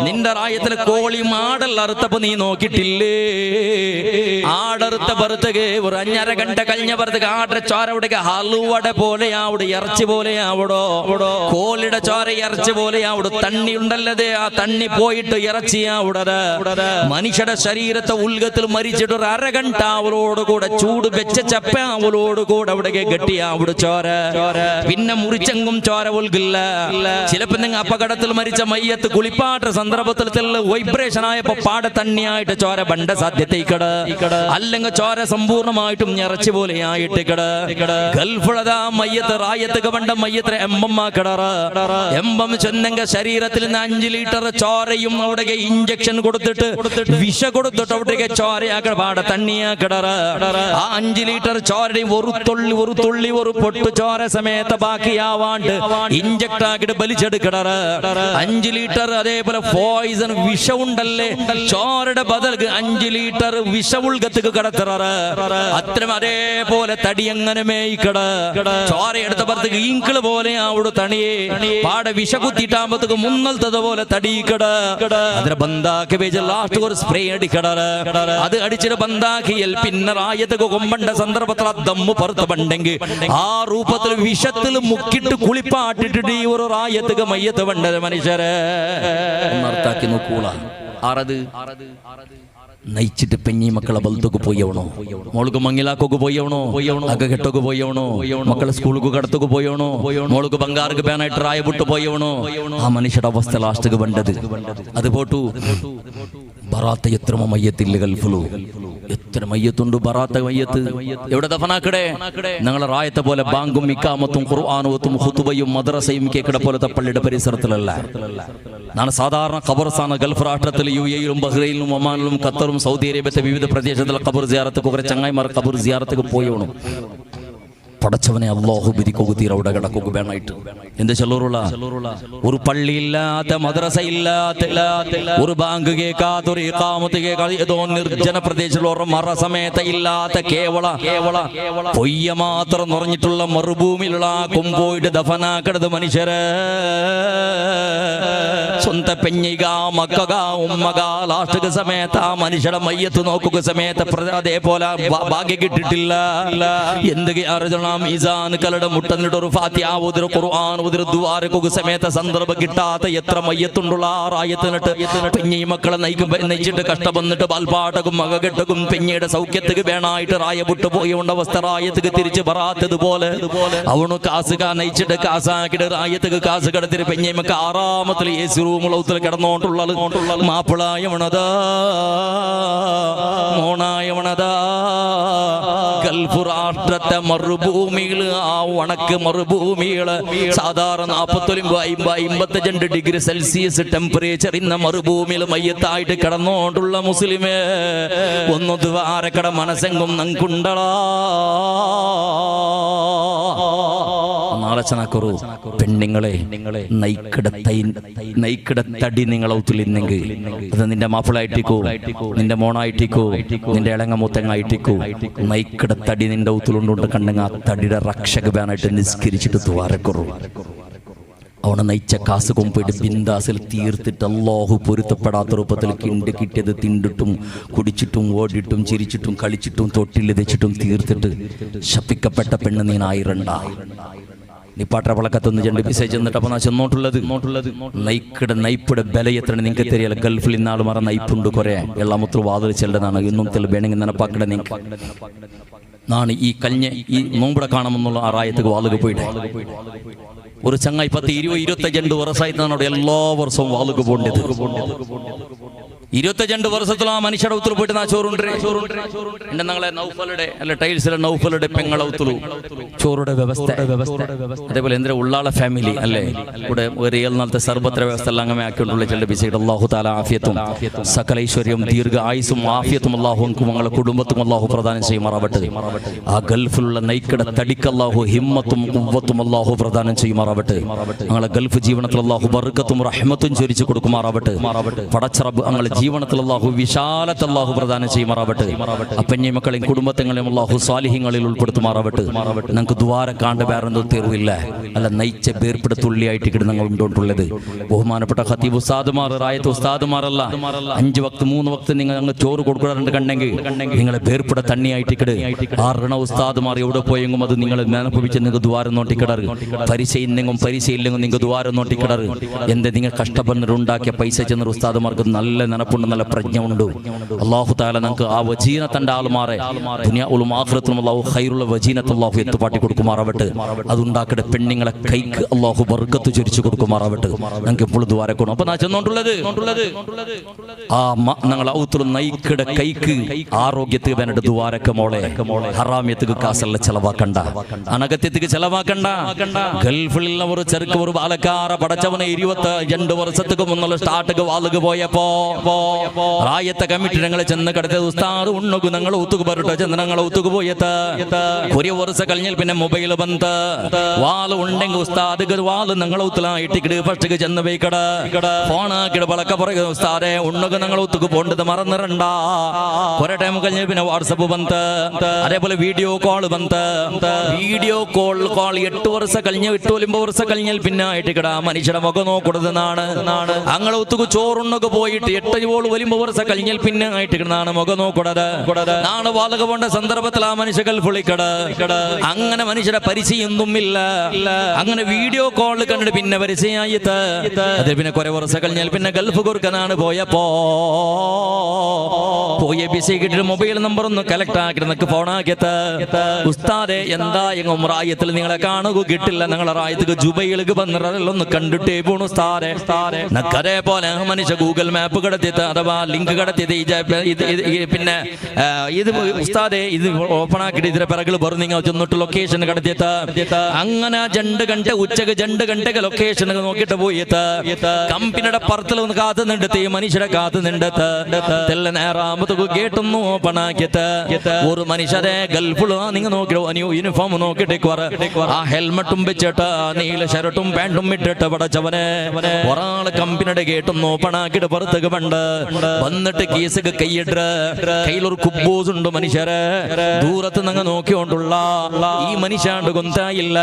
നിന്റെ റായത്തിലെ കോളി മാടല്ല അറുത്തപ്പോ നീ നോക്കിട്ടില്ലേ? ആടറുത്ത പുറത്തേക്ക് ഒരു 5.5 ഗണ്ട കഴിഞ്ഞ പുറത്തേക്ക് ആട ചോര ഉടകെ ഹലുവട പോലെയാവിടെ, ഇറച്ചി പോലെയാവടോ. കോളിയുടെ ചോര ഇറച്ചി പോലെയാവിടെ. തണ്ണി ഉണ്ടല്ലതേ, ആ തണ്ണി പോയിട്ട് ഇറച്ചിയാവിടത്. മനുഷ്യരുടെ ശരീരത്തെ ഉൽഗത്തിൽ മരിച്ചിട്ട് ഒരു 1/2 ഗണ്ട അവളോട് കൂടെ ചൂട് വെച്ച ചപ്പ അവളോട് കൂടെ അവിടെ ഗട്ടിയാവിടെ ചോര. പിന്നെ മുറിച്ചെങ്കും ചോര ഒൽകില്ല. ചിലപ്പോ നിങ്ങൾ അപകടത്തിൽ മരിച്ച മയ്യത്ത് കുളിപ്പാട്ട സന്ദർഭത്തിൽ വൈബ്രേഷൻ ആയപ്പോ പാട തണ്ണിയായിട്ട് ചോര ബണ്ട സാധ്യതയ്ക്കട, അല്ലെങ്കിൽ ചോര സമ്പൂർണമായിട്ടും ഇറച്ചി പോലെയായിട്ട് കട. ഗൾഫുളതാ മയ്യത്ത് റായത്ത് ബണ്ട മയ്യത്ര എമ്പമ്മാക്കടറ. എമ്പം ചെന്നെങ്ക ശരീരത്തിൽ 5 ലിറ്റർ ചോരയും അവിടെ ഇഞ്ചക്ഷൻ കൊടുത്തിട്ട് വിഷ കൊടുത്തിട്ട് അവിടെ ചോരയാക്കട, പാട തണ്ണിയാക്കടറ. ആ 5 ലിറ്റർ ചോരയും ഒരു തുള്ളി ഒരു പൊട്ടു ചോര സമയത്ത് ബാക്കിയാവാണ്ട് ഇഞ്ചക്ട് ആക്കിട്ട് വലിച്ചെടുക്കടറ. 5 ലിറ്റർ അതേപോലെ പോയിസൺ വിഷമുണ്ടല്ലേ, ചോരയുടെ ബദൽക്ക് 5 ലിറ്റർ വിഷ ഉൾഗത്തേക്ക് കടത്തറ. അത്രയും അതേപോലെ തടി എങ്ങനെ മേയിക്കട. ചോര എടുത്ത പുറത്തേക്ക് ഈങ്കിള് പോലെ അവിടെ തണിയെ പാട വിഷ കുത്തിയിട്ടാകുമ്പോഴത്തേക്ക് മുന്നൽത്തത് പോലെ തടിയിക്കട. അതിനെ ബന്ധാക്കി വെച്ച് ലാസ്റ്റ് ഒരു സ്പ്രേ അടിക്കട. അത് അടിച്ചിട്ട് ബന്ധാക്കിയൽ പിന്നെ റായത്തേക്ക് കൊമ്പണ്ട സന്ദർഭത്തിൽ ദമ്മു പുറത്ത് പണ്ടെങ്കിൽ ആ രൂപത്തിൽ വിഷത്തിൽ മുക്കിട്ട് കുളിപ്പാട്ടിട്ട് ഈ ഒരു റായത്തേക്ക് മയ്യത്ത് വേണ്ടത് മനുഷ്യരെ നർത്താക്കി നോക്കൂള. ആറത് നയിച്ചിട്ട് പെഞ്ഞി മക്കളെ ബലത്തൊക്കെ പോയവണോ, മോൾക്ക് മങ്ങിലാക്കൊക്കെ പോയവണോ, അകകെട്ടൊക്കെ പോയവണോ, മക്കളെ സ്കൂൾക്ക് കടത്തൊക്കെ പോയവണോ, മോൾക്ക് ബംഗാർക്ക് പേനായിട്ട് റായപുട്ട് പോയവണോ. ആ മനുഷ്യരുടെ അവസ്ഥ ലാസ്റ്റക്ക് വേണ്ടത് അത് പോട്ടു. ബറാത്ത എത്ര മയ്യത്തില്ല ഗൾഫിലു, എത്ര മയ്യത്തുണ്ട്. ബറാത്ത മയ്യത്ത് എവിടെ ദഫനാക്കടേ? ഞങ്ങളെ റായത്തെ പോലെ ബാങ്കും ഇക്കാമത്തും ഖുർആാനുവത്തും ഖുതുബയും മദ്രസയും കേക്കട പോലത്തെ പള്ളിയുടെ പരിസരത്തിലല്ല. നാളെ സാധാരണ ഖബർസ്ഥാന ഗൾഫ് രാഷ്ട്രത്തിൽ UAE-യിലും ബഹ്റൈനിലും ഒമാനിലും ഖത്തറും സൗദി അറേബ്യത്തെ വിവിധ പ്രദേശത്തിലെ ഖബർ സിയാറത്ത് കുറെ ചങ്ങായിമാർ ഖബർ സിയാറത്തേക്ക് പോയവണു. പടച്ചവനെ അല്ലാഹു ബിരിക്കൊക്കെ തീരെ അവിടെ കിടക്കൊക്കെ വേണമായിട്ട് എന്ത് ചെല്ലൂറുള്ള ഒരു പള്ളിയില്ലാത്ത, മദ്രസ ഇല്ലാത്ത, ഒരു ബാങ്ക് കേൾക്കാത്ത, ഒരു ഇഖാമത്ത് കേൾക്കാത്ത, ഏതോ നിർജ്ജന പ്രദേശത്തുള്ള മറ സമയത്ത് ഇല്ലാത്ത കേവള പൊയ്യ മാത്രം നിറഞ്ഞിട്ടുള്ള മറുഭൂമിയിലുള്ള കൊമ്പോയിട്ട് ദഫനാക്കടത് മനുഷ്യര്. സ്വന്ത പെഞ്ഞിക മക്കക ഉമ്മക ലാസ്റ്റ് സമയത്ത് ആ മനുഷ്യരുടെ മയ്യത്ത് നോക്കുക സമയത്ത് അതേപോലെ ഭാഗ്യം കിട്ടിട്ടില്ല. എന്തൊക്കെ അറിഞ്ഞ മീസാൻ കലടെ മുട്ടന്നിട്ട് ഒരു ഫാത്തിഹ ഓതിരു ഖുർആൻ ഓതിരു ദുആരക്ക് സമയത്ത സന്ദർഭം കിട്ടാത്ത എത്ര മയ്യത്തുണ്ടുള്ള ആറായത്തിനിട്ട് പെഞ്ഞി മക്കളെ നയിച്ചിട്ട് കഷ്ടപ്പെന്നിട്ട് ബാൽപാട്ടകും മകകെട്ടകും പെഞ്ഞയുടെ സൗഖ്യത്തിക്ക് വേണായിട്ട് റായ വിട്ടു പോയോണ്ട അവസ്ഥ റായത്തിക്ക് തിരിച്ച് പറയാത്തതുപോലെ അവണു കാസുകാ നയിച്ചിട്ട് കാസാക്കിട്ട് റായത്തിക്ക് കാസ് കിടത്തിട്ട് പെഞ്ഞിമക്ക് ആറാമത്തിൽ ഏസി റൂമുളത്തിൽ കിടന്നോണ്ടുള്ളത് മാപ്പിളായവണതാ മോണായവണതാ ഗൾഫ് രാഷ്ട്രത്തെ മറുഭൂമിയിൽ ആ വണക്ക് മറുഭൂമിയിൽ സാധാരണ 40-55 ഡിഗ്രി സെൽഷ്യസ് ടെമ്പറേച്ചർ ഇന്ന മറുഭൂമിയിൽ മയ്യത്തായിട്ട് കിടന്നോണ്ടുള്ള മുസ്ലിമേ ഒന്ന് ദ്വാരക്കട മനസ്സെങ്കും നങ്കുണ്ടളാ ആലോചനക്കുറു പെണ്ണുങ്ങളെ നൈക്കിട തടി നിങ്ങളൗത്തിലിന്നെങ്കിൽ അത് നിന്റെ മാപ്പിളായിട്ടിക്കോ നിന്റെ മോണായിട്ടിക്കോ നിന്റെ ഇളങ്ങ മുത്തങ്ങായിട്ടിക്കോ നൈക്കിട തടി നിന്റെ ഔത്തിലുണ്ടുകൊണ്ട് കണ്ടെങ്കിൽ ആ തടിയുടെ രക്ഷക ബാനായിട്ട് നിസ്കരിച്ചിട്ട് ദ്വാരക്കുറു അവനെ നയിച്ച കാസ് കൊമ്പിട്ട് ബിന്ദാസിൽ തീർത്തിട്ട് അല്ലാഹു പൊരുത്തപ്പെടാത്ത രൂപത്തിൽ കിട്ടിയത് തിണ്ടിട്ടും കുടിച്ചിട്ടും ഓടിയിട്ടും ചിരിച്ചിട്ടും കളിച്ചിട്ടും തൊട്ടിൽ വെച്ചിട്ടും തീർത്തിട്ട് ശപിക്കപ്പെട്ട പെണ്ണ് നീനായിരണ്ട നിപ്പാട്ട പളക്കത്തൊന്ന് രണ്ട് പിസേജ് എന്നിട്ടപ്പോൾ നാ ചെന്നോട്ടുള്ളത് നൈപ്പിടെ ബലയത്ര നിങ്ങൾക്ക് തെരിയല്ല ഗൾഫിൽ ഇന്നാൾ മറ നൈപ്പുണ്ട് കുറേ എല്ലാമൊത്തു വാതിൽ ചെല്ലതാണ് ഇന്നും തെളിവ് വേണമെങ്കിൽ നനപ്പാക്കട നിങ്ങൾക്ക് നാണ് ഈ കല്ഞ്ഞ ഈ നോമ്പിടെ കാണുമെന്നുള്ള ആ റായത്തേക്ക് വാളുക പോയിട്ട് ഒരു ചങ്ങായി 10-20-25 വർഷമായിട്ടാണ് എല്ലാ വർഷവും വാളുക പോകേണ്ടത് 22 വർഷത്തിൽ ആ മനുഷ്യരുടെ ഉത്തരവ് പോയിട്ട് നാ ചോറുണ്ട് എന്റെ ഞങ്ങളെ നൗഫലുടെ അല്ല ടൈൽസിലെ നൗഫലുടെ പെങ്ങളൗത്തുള്ളൂ ചോറുടെ വ്യവസ്ഥ അതേപോലെ എന്തിനാ ഉള്ളാളെ ഫാമിലി അല്ലേ ഇവിടെ ഒരു നാളത്തെ സർബത്ര വ്യവസ്ഥ എല്ലാം അങ്ങനെ ആക്കിയിട്ടുള്ള ചില ബിസൈഡ് അള്ളാഹു താല ആഫിയത്തും സകല ഐശ്വര്യം ദീർഘ ആയുസും ആഫിയത്തും അള്ളാഹുക്കും ഞങ്ങളുടെ കുടുംബത്തും അള്ളാഹു പ്രദാനം ചെയ്യുമാറാവട്ടെ ആ ഗൾഫിലുള്ള നൈക്കട തടിക്ക് അള്ളാഹു ഹിമ്മത്തും കുവ്വത്തും അള്ളാഹു പ്രദാനം ചെയ്യുമാറാവട്ടെ ഞങ്ങളെ ഗൾഫ് ജീവനത്തിൽ അള്ളാഹു ബർക്കത്തും റഹ്മത്തും ചൊരിച്ചു കൊടുക്കുമാറാവട്ടെ പടച്ചറബ് ഞങ്ങളെ ജീവനത്തിൽ അല്ലാഹു വിശാലത്ത് അല്ലാഹു പ്രദാനം ചെയ്യുമാറാവട്ടെ അപ്പഞ്ഞി മക്കളെയും കുടുംബത്തെയും അല്ലാഹു സ്വാലിഹീങ്ങളിൽ ഉൾപ്പെടുത്തുമാറാവട്ടെ ഞങ്ങൾക്ക് ദ്വാര കാണ്ട് വേറെന്തോ തീർവില്ല അല്ല നയിച്ച വേർപ്പെടുത്തുള്ളിയായിട്ട് കിടന്ന് ഞങ്ങൾ ഉണ്ടോണ്ടുള്ളത് ബഹുമാനപ്പെട്ട ഖതീബ് ഉസ്താദുമാർ റായത്ത് ഉസ്താദുമാരല്ല 5 വക്ത് 3 വക്ത് നിങ്ങൾ ചോറ് കൊടുക്കാറുണ്ട് കണ്ടെങ്കിൽ നിങ്ങളെ വേർപ്പെട തണ്ണിയായിട്ട് കിട് 6 ഉസ്താദുമാർ എവിടെ പോയെങ്കും അത് നിങ്ങൾ അനുഭവിച്ച് നിങ്ങൾക്ക് ദ്വാരം നോട്ടിക്കിടറ് പരിശയില്ലെങ്കും നിങ്ങൾ ദ്വാരം നോട്ടിക്കിടറ് എന്ത് നിങ്ങൾ കഷ്ടപ്പെടുന്നുണ്ടാക്കിയ പൈസ ചെന്ന ഉസ്താദുമാർക്ക് നല്ല നെനപ്പുണ്ട് നല്ല പ്രജ്ഞ ഉണ്ട് അല്ലാഹു തആല നമുക്ക് ആ വജീനത്തിന്റെ ആൾമാരെ ദുനിയാവിലും ആഖിറത്തിലും അല്ലാഹു ഖൈറുള്ള വജീനത്ത് അല്ലാഹു എത്തുപാട്ടി കൊടുക്കുമാറാവട്ടെ അതുണ്ടാക്കട്ടെ പെണ്ണുങ്ങളെ കൈക്ക് അല്ലാഹു ബർക്കത്ത് ചൊരിച്ചു കൊടുക്കുമാറാവട്ടെ നമുക്ക് ഇപ്പോൾ ദ്വാര കൊടുക്കും അപ്പോൾ ഞാൻ ചെന്നോണ്ടുള്ളത് ആ ഞങ്ങൾ ഔത്തുൽ നൈക്കടെ കൈക്ക് ആരോഗ്യത്തിന് വേണ്ട ദ്വാരക്ക മോളെ ഹറാമിയത്തിക്ക് കാസല്ല ചെലവാക്കണ്ട അനഗത്യത്തിക്ക് ചെലവാക്കണ്ട ഗൾഫിലുള്ള ഒരു ചെറുക്ക് ഒരു ബാലക്കാര പടച്ചവനെ 22 വർഷത്തേക്ക് മുന്നുള്ള സ്റ്റാർട്ട് വാളുക പോയപ്പോ റായത്തെ കമ്മിറ്റി ഞങ്ങളെ ചെന്ന് കിടത്തിയത് ഉസ്താദ് ഉണ്ണുകു ഞങ്ങൾ ഒത്തുക്ക് പറട്ടോ ചെന്ന് ഞങ്ങൾ ഒത്തുക്ക് പോയത് ഒരു വർഷം കഴിഞ്ഞാൽ പിന്നെ മൊബൈൽ ബന്ത് വാള് ഉണ്ടെങ്കിൽ ഉസ്താദ് വാള് ഞങ്ങൾ ഒത്തിലായിട്ട് ഫസ്റ്റ് ചെന്ന് പോയിക്കട ഫോണാക്കിട വളക്ക പറയുക ഉസ്താദെ ഉണ്ണുക ഞങ്ങൾ ഒത്തുക്ക് പോണ്ടത് മറന്നിരണ്ട കുറെ ടൈം കഴിഞ്ഞ പിന്നെ വാട്സപ്പ് ബന്ത് അതേപോലെ video call bandh video call 8 വർഷം കഴിഞ്ഞ 8-9 വർഷം കഴിഞ്ഞാൽ പിന്നെ ആയിട്ടിക്കട മനുഷ്യയുടെ മുഖം നോക്കൂടതെന്നാണ് അങ്ങനെ ഒത്തുക്ക് ചോറുണ്ണൊക്കെ പോയിട്ട് 8 വരുമ്പോ വർഷം കഴിഞ്ഞാൽ പിന്നെ ആയിട്ടിക്കടാണ് മുഖം നോക്കൂടത് നാണ് വാളക പോണ്ട സന്ദർഭത്തിൽ ആ മനുഷ്യ ഗൾഫുളിക്കട അങ്ങനെ മനുഷ്യരുടെ പരിചയൊന്നുമില്ല അങ്ങനെ വീഡിയോ കോൾ കണ്ടിട്ട് പിന്നെ പരിചയമായിട്ട് അത് പിന്നെ കുറെ വർഷം കഴിഞ്ഞാൽ പിന്നെ ഗൾഫ് കൊടുക്കാനാണ് പോയപ്പോ പോയ ബിസി കിട്ടിട്ട് മൊബൈൽ നമ്പർ ഒന്ന് കളക്ട് ആക്കിട്ട് ഫോൺ ആക്കിയത് ഉസ്താദെ എന്താ എങ്ങും റായത്തിൽ നിങ്ങളെ കാണുക കിട്ടില്ല നിങ്ങളെ റായത്തിൽ ജുബൈലേക്ക് വന്നിട്ടൊന്ന് കണ്ടിട്ടേ പോണു ഉസ്താദെ അതേപോലെ മനുഷ്യ ഗൂഗിൾ മാപ്പ് കടത്തിയത് അഥവാ ലിങ്ക് കടത്തിയത് പിന്നെ ഇത് ഉസ്താദെ ഇത് ഓപ്പൺ ആക്കിയിട്ട് ഇതിന്റെ പിറകിൽ പറഞ്ഞു നിങ്ങൾ ചെന്നിട്ട് ലൊക്കേഷൻ കടത്തിയത് അങ്ങനെ 2 ഗಂಟೆ ഉച്ചക്ക് 2 ഗಂಟೆಗೆ ലൊക്കേഷൻ നോക്കിയിട്ട് പോയത് കമ്പനിയുടെ പുറത്തിൽ ഒന്ന് കാത്തു നിന്നിട്ട് ഈ മനുഷ്യരെ കാത്തു നിന്നിട്ട് തെല്ല നേരാമത്തേക്ക് ഗേട്ടൊന്നും ഓപ്പൺ ആക്കിയത് ഒരു മനുഷ്യരെ ഗൾഫിൽ നിങ്ങൾ നോക്കിയോ യൂണിഫോം നോക്കിയിട്ട് ആ ഹെൽമെറ്റും വെച്ചിട്ട് നീല ഷർട്ടും പാന്റും ഇട്ടിട്ട് പടച്ചവനെ ഒരാള് കമ്പനിയുടെ ഗേട്ടൊന്നും ഓപ്പൺ ആക്കിയിട്ട് പുറത്തേക്ക് പണ്ട് വന്നിട്ട് കീസക്ക് കൈയിട കയ്യിലൊരു കുബൂസ് ഉണ്ട് മനുഷ്യരെ ദൂരത്ത് നിങ്ങൾ നോക്കിക്കൊണ്ടുള്ള ഈ മനുഷ്യാണ്ട് കൊന്തായില്ല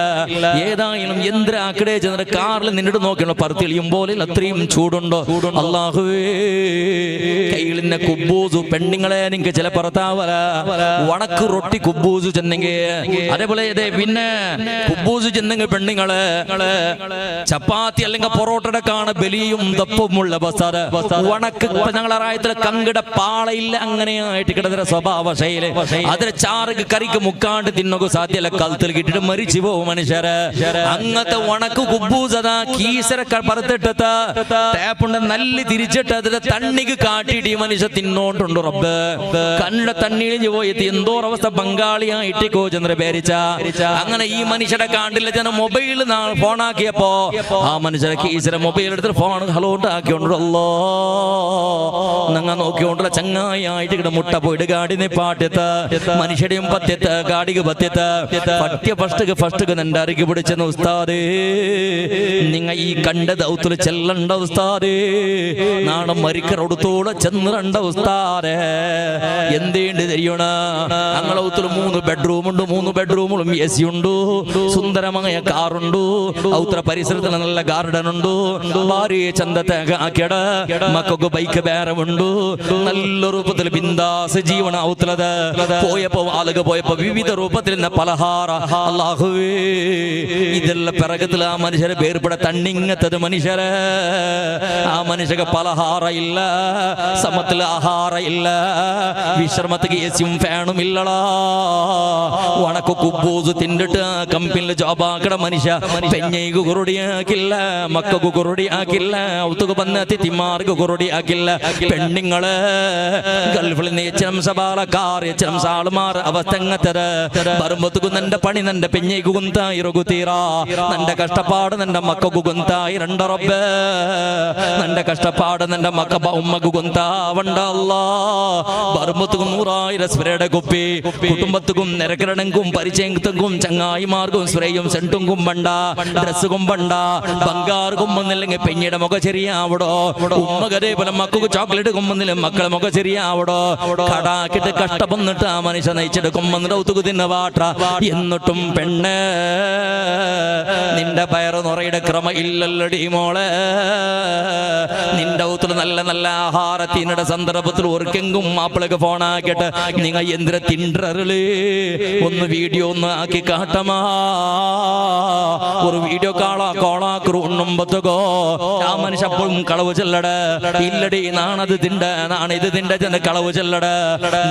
ഏതായാലും യന്ത്രാക്കടെ ചെന്നിട്ട് കാറിൽ നിന്നിട്ട് നോക്കിയുള്ള പറത്തിളിയും പോലെ അത്രയും ചൂടുണ്ടോ അല്ലാഹുവേ കയ്യിലിന്റെ കുബൂസ് പെണ്ണുങ്ങളെ നിങ്ങൾക്ക് ചില പറത്താവല വടക്ക് റൊട്ടി കുബൂസ് ചെന്നെങ്കിൽ അതേപോലെ പിന്നെ കുബൂസ് ചെന്നെങ്കിൽ പെണ്ണുങ്ങള് ചപ്പാത്തി അല്ലെങ്കിൽ പൊറോട്ടയുടെ കാണ ബലിയും ദപ്പുമുള്ള ബസാറ് വണക്ക് ഞങ്ങളെ റായത്തിലെ കങ്കിട പാളയില്ല അങ്ങനെയായിട്ട് കിടന്ന സ്വഭാവ ശൈലി അതിന് ചാറുക്ക് കറിക്ക് മുക്കാണ്ട് തിന്നൊക്കെ സാധ്യല്ല കലത്തിൽ കിട്ടിട്ട് മരിച്ചു പോകും മനുഷ്യര് അങ്ങനത്തെ വണക്ക് കുബൂസതാ കീസര പറത്തിട്ടത് ടേപ്പുണ്ട് നല്ല തിരിച്ചിട്ട് അതിന്റെ തണ്ണിക്ക് കാട്ടിയിട്ട് ഈ മനുഷ്യ തിന്നോണ്ടുണ്ട് റബ്ബ് കണ്ണ തണ്ണിഴിഞ്ഞു പോയിട്ട് എന്തോരവസ്ഥ ബംഗാളിയായിട്ട് കോചന്ദ്ര പേരിച്ച അങ്ങനെ ഈ മനുഷ്യരുടെ കാണ്ടില്ല ജന മൊബൈൽ ഫോണാക്കിയപ്പോ ആ മനുഷ്യരെ കീസര മൊബൈൽ എടുത്തിട്ട് ഫോൺ ഹലോ ഉണ്ടാക്കിയോണ്ടല്ലോ നിങ്ങൾ നോക്കിയോണ്ടുള്ള ചങ്ങായിട്ട് ഇവിടെ മുട്ട പോയിട്ട് ഗാഡിനെ പാട്യത്ത് മനുഷ്യരുടെയും പത്യത്ത് ഗാഡിക്ക് പത്യത്ത് പട്യ ഫസ്റ്റ് നിന്റെ അറിക്ക് പിടിച്ചെന്ന് ഉസ്താദേ നിങ്ങൾ ഈ കണ്ട ദൗത്തില് ചെല്ലണ്ട ഉസ്താദേ നാളെ മരിക്കറൊടുത്തോടെ ചെന്നിരണ്ട ഉസ്താദേ എന്തേണ്ട് തെരിയണ ഞങ്ങളെ ഔത്തില് 3 ബെഡ്റൂം ഉണ്ട് 3 ബെഡ്റൂമും AC ഉണ്ട് സുന്ദരമായ കാറുണ്ട് ഔത്ര പരിസരത്തിൽ നല്ല ഗാർഡൻ ഉണ്ട് ഭാര്യ ചന്തത്തെ ആക്കിയട മക്കൾക്ക് ബൈക്ക് വേറെയുണ്ട് നല്ല രൂപത്തിൽ ബിന്ദാസ് ജീവന ഔത്തലത് പോയപ്പോ ആളുകൾ പോയപ്പോ വിവിധ രൂപത്തിൽ പലഹാര അല്ലാഹുവേ ഇതെല്ലാം പിറകത്തിൽ ആ മനുഷ്യരെ പേർപ്പെടെ തണ്ണിങ്ങത്തത് മനുഷ്യരെ ആ മനുഷ്യക്ക് പലഹാര ഇല്ല സമത്തിൽ ആഹാര ഇല്ല വിശ്രമത്തിക്ക് ഏസിയും ഫാനും ഇല്ലടാ വണക്ക് കുബൂസ് തിന്നിട്ട് കമ്പനിയിൽ ജോബാക്കട മനുഷ്യ പെഞ്ഞയ്ക്ക് കുറുടിയാക്കില്ല മക്കൾക്ക് കുറുടിയാക്കില്ല ഔത്തുക്ക് വന്ന തിത്തിമാർക്ക് കുറുടിയാക്കില്ല പെണ്ണുങ്ങള് ഗൾഫിൽ നീച്ചം സബാലക്കാർ എച്ചം സാളുമാർ അവസ്ഥങ്ങത്തത് വരുമ്പത്തുക്കും നിന്റെ പണി നിന്റെ പെഞ്ഞയ്ക്ക് കുന്തായി റൊകുതീറാ നിന്റെ കഷ്ടപ്പാട് നിന്റെ മക്കൾക്ക് കുന്തായി രണ്ട റബ്ബ് നിന്റെ കഷ്ടപ്പാട് നിന്റെ മക്ക ഉമ്മക്ക് കുന്താവണ്ട അല്ലാ വരുമ്പത്തുക്കും 100,000 സ്പ്രേയുടെ കുപ്പി കുടുംബത്തുക്കും നിരക്കരടങ്കും പരിചയത്തും ചങ്ങായിമാർക്കും സ്പ്രേയും സെന്റും കുമ്പണ്ട ഡ്രസ് കുമ്പണ്ട ബംഗാർ കുമ്പൊന്നില്ലെങ്കിൽ പെഞ്ഞിയുടെ മുഖ ശരിയാവടോ ഉമ്മകരെ പോലെ മക്കൾക്ക് ചോക്ലേറ്റ് കുമ്പൊന്നില്ല മക്കളെ മുഖ ശരിയാവടോ കടാക്കിട്ട് കഷ്ടപ്പെന്നിട്ട് ആ മനുഷ്യ നയിച്ചിട്ട് കുമ്പന്നിട്ട് ഔത്തുക്ക് തിന്ന വാട്ട എന്നിട്ടും പെണ്ണ് നിന്റെ പയറ് നിറയുടെ ക്രമ ഇല്ലല്ലടി മോളെ നിന്റെ ഔത്തില് നല്ല നല്ല ആഹാരത്തിനുടെ സന്ദർഭത്തിൽ ഒരിക്കെങ്കും മാപ്പിളക്ക് ഫോണാക്കിട്ട് നിങ്ങൾ എന്തിനെ തിണ്ടറള് ഒന്ന് വീഡിയോ ഒന്ന് ആക്കി കാട്ടമാ ഒരു വീഡിയോ കോളാക്കറു ഉണ്ണുമ്പത്തകോ ആ മനുഷ്യ അപ്പോഴും കളവ് ചെല്ലട ഇല്ലടി നാണത് തിണ്ട നാണിത് തിണ്ട ചെന്ന് കളവ് ചെല്ലട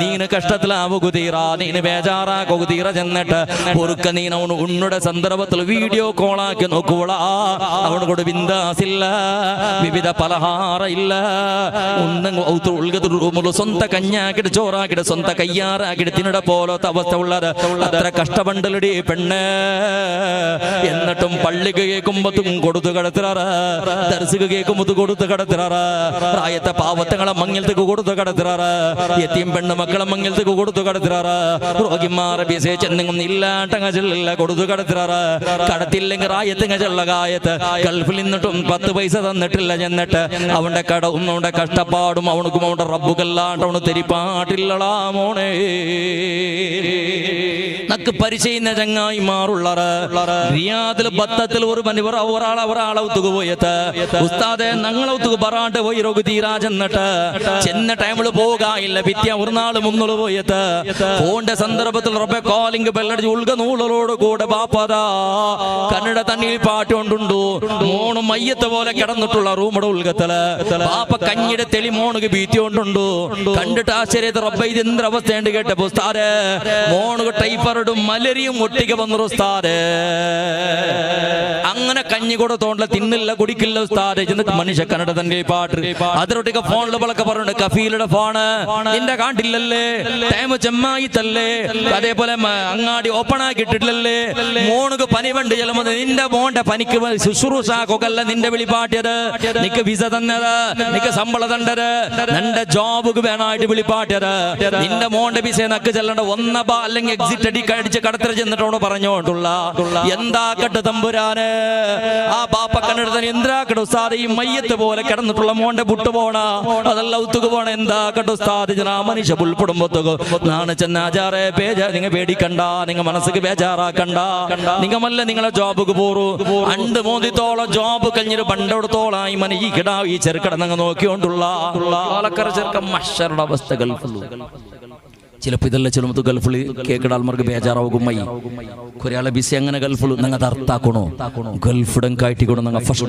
നീന് കഷ്ടത്തിലാവുക തീറാ നീന് ബേജാറാക്കുക തീറ ചെന്നിട്ട് ഒരുക്ക നീന ഉണ്ണുടെ സന്ദർഭത്തിൽ വീഡിയോ കോളാക്കി നോക്കൂടാ അവന് കൂടെ ബിന്ദാസില്ല വിവിധ പലഹാര ഇല്ല ഉള്ളത് സ്വന്തം കഞ്ഞാക്കിട്ട് ചോറാക്കിട്ട് സ്വന്തം കയ്യാറാക്കിട്ട് തിന്നിട പോലത്തെ അവസ്ഥ ഉള്ളത് അത്ര കഷ്ടപണ്ടലടി പെണ്ണ് എന്നിട്ടും പള്ളിക്ക് കേൾക്കുമ്പത്തും കൊടുത്തു കടത്തിറാറ് ദർശക കേൾക്കുമ്പത്ത് കൊടുത്തു കടത്തിറാറ് പ്രായത്തെ പാവത്തങ്ങളെ മങ്ങലത്തേക്ക് കൊടുത്തു കടത്തിറാറ് എത്തിയും പെണ്ണ് മക്കളെ മങ്ങലത്തേക്ക് കൊടുത്തു കടത്തിറാറ് രോഗിമാരെ വിശേഷെന്തെങ്കിലും ഇല്ലാട്ടങ്ങ ചെല്ലില്ല കൊടുത്തു കടത്തിറാറ് കടത്തില്ലെങ്കിൽ റായത്തങ്ങ ചെള്ള കായത്ത് ഗൾഫിൽ നിന്നിട്ടും 10 പൈസ തന്നിട്ടില്ല ചെന്നിട്ട് അവന്റെ കടവും അവന്റെ കഷ്ടപ്പാടും അവനക്കും അവന്റെ റബ്ബുകല്ലാണ്ട് അവന് തെരിപ്പാട്ടില്ലടാ മോണേ നക്ക് പരിചയുന്ന ചങ്ങായിമാറുള്ളറ് റിയാദിൽ ബത്തത്തിൽ ഒരു മണിവർ ഒരാളെ ഒത്തുക പോയത് ഉസ്താദെ ഞങ്ങളൊത്തുക പറയാണ്ട് പോയി രോഗ തീരാ ചെന്നിട്ട് ചെന്ന ടൈമിൽ പോകാനില്ല വിദ്യ ഒരു നാൾ മുന്നോട്ട് പോയത് ഫോണിന്റെ സന്ദർഭത്തിൽ റബ്ബെ കോളിംഗ് ബെല്ലടിച്ച് ഉൾക നൂളോട് കൂടെ ബാപ്പതാ കന്നഡ തണ്ണിയിൽ പാട്ടുകൊണ്ടുണ്ടു മോണ് മയ്യത്ത് പോലെ കിടന്നിട്ടുള്ള റൂമുടെ ഉൾകത്തല് ബാപ്പ കഞ്ഞിയുടെ തെളി മോണുക്ക് ഭീതി കൊണ്ടുണ്ടു കണ്ടിട്ട് ആശ്ചര്യത്തെ റബ്ബെ ഇത് എന്തൊരു അവസ്ഥയുണ്ട് കേട്ടപ്പോ ഉസ്താദെ മോണുക ടൈഫറും മലരിയും ഒട്ടിക്ക് വന്നു ഉസ്താദെ അങ്ങനെ കഞ്ഞി കൂടെ തോണ്ടില്ല തിന്നില്ല കുടിക്കില്ല ഉസ്താദെ ചെന്നിട്ട് മനുഷ്യ കന്നഡ തന്നെ പാട്ട് അതിലൊട്ടിക്ക് ഫോണിൽ വിളക്ക് പറഞ്ഞു കഫീലുടെ ഫോണ് നിന്റെ കാണ്ടില്ലല്ലേ ടൈം ചെമ്മായി തല്ലേ അതേപോലെ അങ്ങാടി ഓപ്പൺ ആക്കിയിട്ടില്ലല്ലേ മോണുക്ക് പനി വേണ്ട ചെല്ലുമ്പോ നിന്റെ മോന്റെ പനിക്ക് ശുശ്രൂഷാക്കൊല്ല നിന്റെ വിളിപ്പാട്ടിയത് നിക്ക് വിസ തന്നത് നിക്ക് ശമ്പളം തണ്ടത് നിന്റെ ജോബുക്ക് വേണമായിട്ട് വിളിപ്പാട്ടിയത് നിന്റെ മോന്റെ വിസ നക്ക് ചെല്ലണ്ട ഒന്നബ അല്ലെങ്കിൽ എക്സിറ്റ് അടിക്ക കഴിച്ച് കടത്തര ചെന്നിട്ടോട് പറഞ്ഞോണ്ടുള്ള എന്താക്കട്ട് തമ്പുരാന് ആ ബാപ്പക്കനടുത്ത് എന്താക്കട്ട് ഉസ്താദ് ഈ മയ്യത്ത് പോലെ കിടന്നിട്ടുള്ള മോന്റെ പുട്ട് പോണ അതല്ല ഉത്തുക്ക് പോണ എന്താക്കട്ട് ഉസ്താദ് ജനാ മനുഷ്യ പുൽപ്പെടുമ്പത്തുക നാണ് ചെന്നാചാറെ നിങ്ങൾ പേടിക്കണ്ട നിങ്ങൾ മനസ്സിക്ക് ബേജാറാക്കണ്ട നിങ്ങമല്ല നിങ്ങളെ ജോബുക്ക് പോറു 2-3 ജോബ് കഴിഞ്ഞൊരു പണ്ടോടത്തോളായി മന ഈ കിടാവ് ഈ ചെറുക്കടന്നങ്ങ് നോക്കിയോണ്ടുള്ള ചെറുക്കം മഷറുടെ അവസ്ഥ ഗൾഫിൽ ചിലപ്പോൾ ഇതെല്ലാം ചെല്ലുമ്പോ ഗൾഫിൽ കേക്കിട ആൾമാർക്ക് ബേജാറാവുമായി കുറയാളെ ബിസി അങ്ങനെ ഗൾഫിൽ നിങ്ങൾ അത് അർത്ഥാക്കണോ ഗൾഫിടം കായിട്ടിക്കണോ നിങ്ങൾ ഫസ്റ്റ്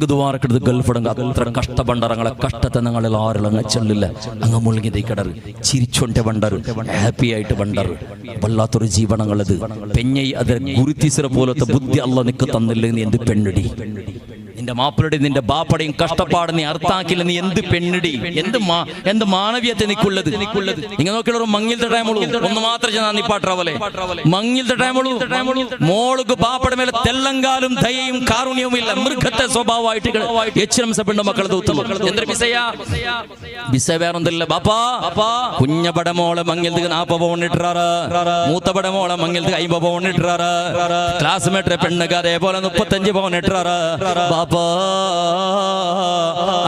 ദ്വാരക്കെടുത്ത് ഗൾഫിടം അത്ര കഷ്ടപണ്ടറങ്ങളെ കഷ്ടത്തെ ഞങ്ങളിൽ ആരും അങ്ങ് ചെല്ലില്ല അങ്ങ് മുഴുകി കിടറ് ചിരിച്ചോണ്ടെ പണ്ടറ് ഹാപ്പി ആയിട്ട് പണ്ടറ് വല്ലാത്തൊരു ജീവനങ്ങളത് പെഞ്ഞൈ അതിൽ ഗുരുത്തിസിറ പോലത്തെ ബുദ്ധി അല്ല നിക്ക് തന്നില്ല നീ എന്ത് പെണ്ണിടി നിന്റെ മാപ്പിളുടെ നിന്റെ ബാപ്പടയും കഷ്ടപ്പാട് നീ അർത്ഥാക്കില്ല നീ എന്ത് പെണ്ണിടി എന്ത് മാനവീയത്തെ നിക്കുള്ളത് നിങ്ങൾ നോക്കിയുള്ള ഒരു മങ്ങിലത്തെ ടൈമുള്ളൂ ഒന്ന് മാത്രം ചെന്നാ നിപ്പാട്രാവലെ മങ്ങിലത്തെ ടൈമുള്ളൂ മോൾക്ക് ബാപ്പയുടെ മേലെ തെല്ലങ്കാലും ദയയും കാരുണ്യവും ഇല്ല മൃഗത്തെ സ്വഭാവമായിട്ട് പെണ്ണു മക്കളെ തൂത്തുള്ളൂ എന്തൊരു ബിസ വേറൊന്നില്ല ബാപ്പാ കുഞ്ഞപട മോളെ മങ്ങിലത്തേക്ക് 40 പൗണ്ട് ഇട്ടാറ് മൂത്തപട മോളെ മങ്ങിലത്തേക്ക് 50 പൗണ്ട് ഇട്ടാറ് ക്ലാസ്മേറ്റ് പെണ്ണുക്ക് അതേപോലെ 35 പൗണ്ട് ഇട്ടാറ് ബാപ്പാ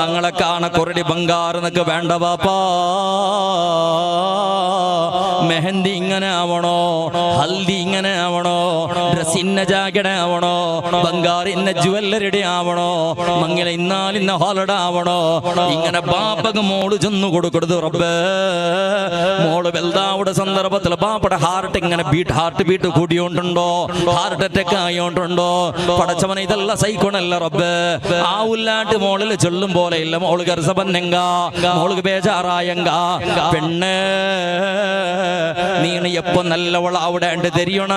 അങ്ങളെ കാണ കൊറടി ബംഗാറെന്നൊക്കെ വേണ്ട ബാപ്പാ മെഹന്തി ഇങ്ങനെ ആവണോ ഹൽദി ഇങ്ങനെ ആവണോ ഡ്രസ് ഇന്ന ജാക്കറ്റ് ആവണോ ബംഗാറ് ഇന്ന ജുവല്ലറിയുടെ ആവണോ മങ്ങില ഇന്ന ഹോളിഡേ ആവണോ ഇങ്ങനെ ബാപ്പക്ക് മോള് ചെന്നു കൊടുക്കരുത് റബ്ബേ മോള് വലുതാവുടെ സന്ദർഭത്തിൽ ബാപ്പയുടെ ഹാർട്ട് ബീറ്റ് കൂടിയോണ്ടുണ്ടോ ഹാർട്ട് അറ്റാക്ക് ആയോണ്ടുണ്ടോ പടച്ചവനെ ഇതെല്ലാം സൈക്കോണല്ല റബ്ബേ ആവുല്ലാട്ട് മോളിൽ ചൊല്ലും പോലെ ഇല്ല മോള് കരസപന്നെങ്ക മോൾക്ക് ബേജാറായങ്ക പെണ്ണ് നീണ എപ്പോ നല്ലവള അവിടെ ഉണ്ട് തെരിയണ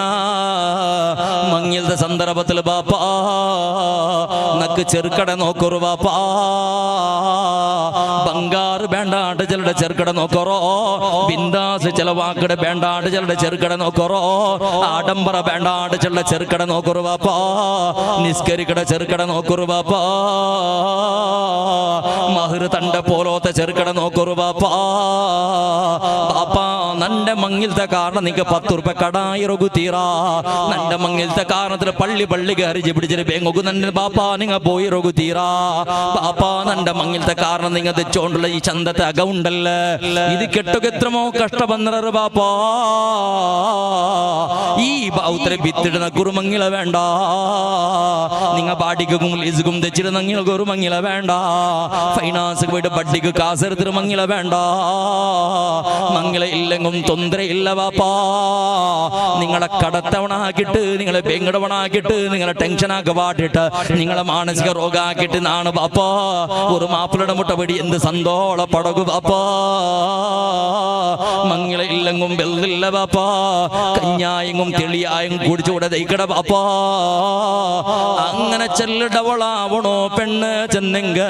മങ്ങിലത്തെ സന്ദർഭത്തിൽ ബാപ്പാ നക്ക് ചെറുക്കട നോക്കൊറു ബാപ്പാ ബംഗാറ് വേണ്ടാണ്ട് ചിലരുടെ ചെറുക്കട നോക്കറോ ബിന്ദാസ് ചില വാക്കട വേണ്ടാണ്ട് ചിലരുടെ ചെറുക്കട നോക്കറോ ആഡംബര വേണ്ടാണ്ട് ചിലരുടെ ചെറുക്കട നോക്കറു ബാപ്പാ നിസ്കരിക്കട ചെറുക്കട നോക്കറു ബാപ്പാ മഹർ തണ്ട പോലോത്തെ ചെറുക്കട നോക്കറു ബാപ്പാ ബാപ്പാ നന്റെ മങ്ങിലത്തെ കാരണം നിങ്ങക്ക് 10 രൂപ കടായി റൊഗുതീറാ നന്റെ മങ്ങിലത്തെ കാരണത്തിൽ പള്ളി കയറി പിടിച്ചിട്ട് ബേങ്ങൊക്കെ നന്റെ ബാപ്പാ നിങ്ങ പോയി റൊഗുതീറാ ബാപ്പാ നന്റെ മങ്ങിലത്തെ കാരണം നിങ്ങൾ തെച്ചോണ്ടുള്ള ഈ ചന്തത്തെ അകൗണ്ടല്ലേ ഇത് കെട്ടുക എത്രമോ കഷ്ടബന്ധറ ബാപ്പാ ഈ ബൗത്തരെ വിത്തിടുന്ന കുറുമങ്ങില വേണ്ട നിങ്ങൾ ബാടിക്കും ലീസുക്കും തെച്ചിരുന്നെങ്കിൽ കുറുമങ്ങില വേണ്ട ഫൈനാൻസ് പോയിട്ട് ബഡ്ഡിക്ക് കാസെടുത്തിട്ട് മങ്ങില വേണ്ട മങ്ങില ഇല്ലെങ്കും തൊന്തരയില്ല ബാപ്പാ നിങ്ങളെ കടത്തവണാക്കിട്ട് നിങ്ങളെ ബെങ്കടവണാക്കിട്ട് നിങ്ങളെ ടെൻഷനാക്കി പാട്ടിട്ട് നിങ്ങളെ മാനസിക രോഗാക്കിട്ട് നാണ് ബാപ്പാ ഒരു മാപ്പിളുടെ മുട്ടപടി എന്ത് സന്തോള പടകു ബാപ്പാ മങ്ങില ഇല്ലെങ്കും വെള്ളില്ല ബാപ്പാ കഞ്ഞായെങ്കും തെളിയായും കുടിച്ചുകൂടെ ദയിക്കട ബാപ്പാ അങ്ങനെ ചെല്ലിടവളാവണോ പെണ്ണ് ചെന്നെങ്ക